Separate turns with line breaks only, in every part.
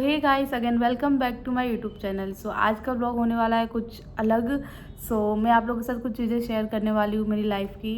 Hey guys again welcome back to my YouTube channel. So आज का vlog होने वाला है कुछ अलग। मैं आप लोगों के साथ कुछ चीज़ें शेयर करने वाली हूँ मेरी लाइफ की।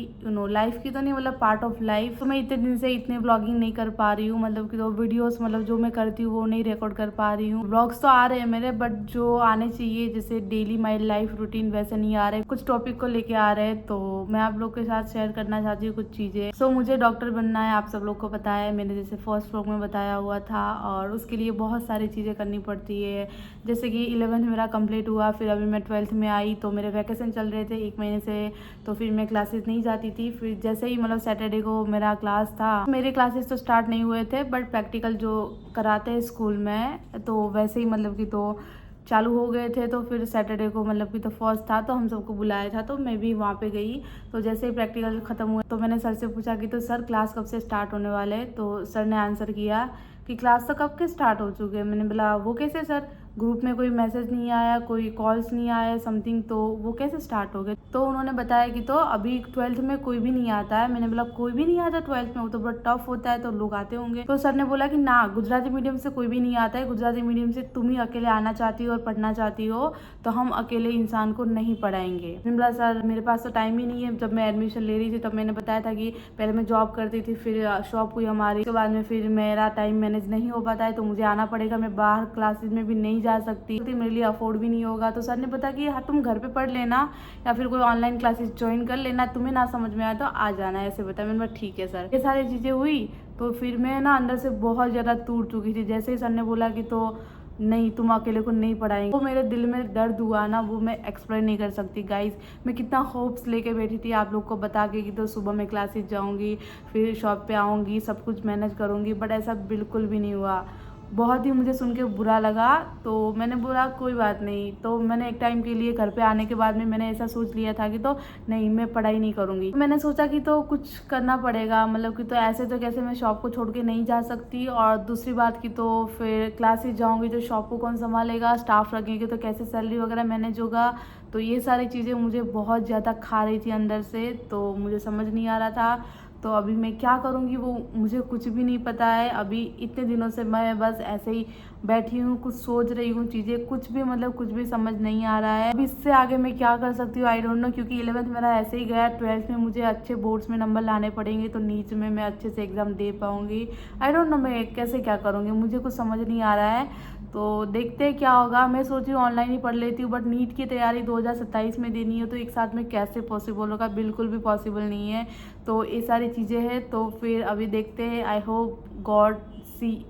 लाइफ की तो नहीं, मतलब पार्ट ऑफ लाइफ। तो मैं इतने दिन से इतने व्लॉगिंग नहीं कर पा रही हूँ, मतलब कि तो वीडियोस मतलब जो मैं करती हूँ वो नहीं रिकॉर्ड कर पा रही हूँ। व्लॉग्स तो आ रहे हैं मेरे, बट जो आने चाहिए जैसे डेली माई लाइफ रूटीन वैसे नहीं आ रहे। कुछ टॉपिक को लेके आ रहे हैं, तो मैं आप लोग के साथ शेयर करना चाहती हूँ कुछ चीज़ें। मुझे डॉक्टर बनना है, आप सब लोग को पता है, मैंने जैसे फर्स्ट व्लॉग में बताया हुआ था। और उसके लिए बहुत सारी चीज़ें करनी पड़ती है। जैसे कि 11th मेरा कंप्लीट हुआ, फिर अभी मैं 12th में आई, तो मेरे वैकेशन चल रहे थे 1 महीने से। तो फिर मैं क्लासेस नहीं जाती थी। फिर जैसे ही मतलब सैटरडे को मेरा क्लास था, मेरे क्लासेस तो स्टार्ट नहीं हुए थे, बट प्रैक्टिकल जो कराते हैं स्कूल में तो वैसे ही मतलब कि तो चालू हो गए थे। तो फिर सैटरडे को मतलब कि तो फर्स्ट था, तो हम सबको बुलाया था, तो मैं भी वहाँ पे गई। तो जैसे ही प्रैक्टिकल ख़त्म हुआ तो मैंने सर से पूछा कि तो सर क्लास कब से स्टार्ट होने वाले हैं। तो सर ने आंसर किया कि क्लास तो कब के स्टार्ट हो चुके हैं। मैंने बोला वो कैसे सर, ग्रुप में कोई मैसेज नहीं आया, कोई कॉल्स नहीं आया समथिंग, तो वो कैसे स्टार्ट हो गए। तो उन्होंने बताया कि तो अभी 12th में कोई भी नहीं आता है। मैंने बोला कोई भी नहीं आता 12th में, वो तो बड़ा टफ होता है, तो लोग आते होंगे। तो सर ने बोला कि ना, गुजराती मीडियम से कोई भी नहीं आता है, गुजराती मीडियम से तुम ही अकेले आना चाहती हो और पढ़ना चाहती हो, तो हम अकेले इंसान को नहीं पढ़ाएंगे। मैंने बोला सर मेरे पास तो टाइम ही नहीं है। जब मैं एडमिशन ले रही थी तब मैंने बताया था कि पहले मैं जॉब करती थी, फिर शॉप हुई हमारी, उसके बाद में फिर मेरा टाइम मैनेज नहीं हो पाता है, तो मुझे आना पड़ेगा। मैं बाहर क्लासेस में भी नहीं जा सकती, मेरे लिए अफोर्ड भी नहीं होगा। तो सर ने बताया कि हाँ तुम घर पे पढ़ लेना या फिर कोई ऑनलाइन क्लासेस ज्वाइन कर लेना, तुम्हें ना समझ में आया तो आ जाना, ऐसे बताया। मैंने बोला ठीक है सर। ये सारी चीज़ें हुई तो फिर मैं ना अंदर से बहुत ज़्यादा टूट चुकी थी। जैसे ही सर ने बोला कि तो नहीं, तुम अकेले को नहीं पढ़ाएंगे, वो मेरे दिल में दर्द हुआ ना, वो मैं एक्सप्लेन नहीं कर सकती गाइस। मैं कितना होप्स लेके बैठी थी आप लोग को बता के कि तो सुबह मैं क्लासेस जाऊंगी, फिर शॉप पे आऊंगी, सब कुछ मैनेज करूंगी, बट ऐसा बिल्कुल भी नहीं हुआ। बहुत ही मुझे सुन के बुरा लगा। तो मैंने बोला कोई बात नहीं। तो मैंने एक टाइम के लिए घर पे आने के बाद में मैंने ऐसा सोच लिया था कि तो नहीं, मैं पढ़ाई नहीं करूँगी। तो मैंने सोचा कि तो कुछ करना पड़ेगा, मतलब कि तो ऐसे तो कैसे मैं शॉप को छोड़ के नहीं जा सकती। और दूसरी बात की तो फिर क्लासेस जाऊँगी तो शॉप को कौन संभालेगा, स्टाफ रखेंगे तो कैसे सैलरी वगैरह मैनेज होगा। तो ये सारी चीज़ें मुझे बहुत ज़्यादा खा रही थी अंदर से, तो मुझे समझ नहीं आ रहा था। तो अभी मैं क्या करूँगी वो मुझे कुछ भी नहीं पता है। अभी इतने दिनों से मैं बस ऐसे ही बैठी हूँ, कुछ सोच रही हूँ चीज़ें, कुछ भी मतलब कुछ भी समझ नहीं आ रहा है। अब इससे आगे मैं क्या कर सकती हूँ आई डोंट नो, क्योंकि 11th मेरा ऐसे ही गया। 12th में मुझे अच्छे बोर्ड्स में नंबर लाने पड़ेंगे, तो नीच में मैं अच्छे से एग्ज़ाम दे पाऊँगी। आई डोंट नो मैं कैसे क्या करूँगी, मुझे कुछ समझ नहीं आ रहा है। तो देखते हैं क्या होगा। मैं सोच रही हूँ ऑनलाइन ही पढ़ लेती हूँ, बट नीट की तैयारी 2027 में देनी है, तो एक साथ में कैसे पॉसिबल होगा, बिल्कुल भी पॉसिबल नहीं है। तो ये सारी चीज़ें हैं, तो फिर अभी देखते हैं। I hope God see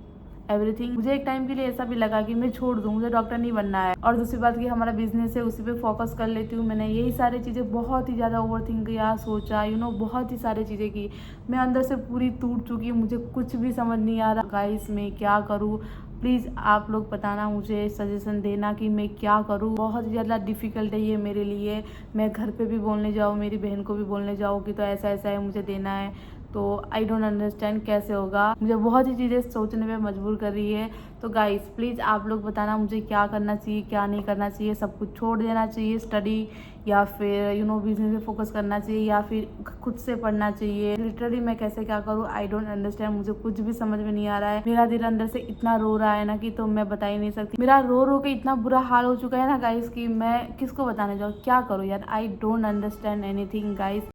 everything. मुझे एक टाइम के लिए ऐसा भी लगा कि मैं छोड़ दूँ, मुझे डॉक्टर नहीं बनना है, और दूसरी बात कि हमारा बिजनेस है उसी पे फोकस कर लेती हूँ। मैंने यही सारी चीज़ें बहुत ही ज़्यादा ओवरथिंक किया, सोचा, बहुत ही सारी चीज़ें की। मैं अंदर से पूरी टूट चुकी हूँ, मुझे कुछ भी समझ नहीं आ रहा गाइस मैं क्या करूँ। प्लीज़ आप लोग बताना, मुझे सजेशन देना कि मैं क्या करूँ। बहुत ज़्यादा डिफ़िकल्ट है ये मेरे लिए। मैं घर पे भी बोलने जाऊँ, मेरी बहन को भी बोलने जाऊँ कि तो ऐसा ऐसा है, मुझे देना है, तो आई डोंट अंडरस्टैंड कैसे होगा। मुझे बहुत ही चीज़ें सोचने पे मजबूर कर रही है। तो गाइस प्लीज़ आप लोग बताना मुझे क्या करना चाहिए, क्या नहीं करना चाहिए। सब कुछ छोड़ देना चाहिए, स्टडी, या फिर बिजनेस पे फोकस करना चाहिए, या फिर खुद से पढ़ना चाहिए। लिटरली मैं कैसे क्या करूँ आई डोंट अंडरस्टैंड, मुझे कुछ भी समझ में नहीं आ रहा है। मेरा दिल अंदर से इतना रो रहा है ना कि तो मैं बता ही नहीं सकती। मेरा रो रो के इतना बुरा हाल हो चुका है ना गाइस कि मैं किसको बताने जाऊँ, क्या करूँ यार। I don't understand anything guys.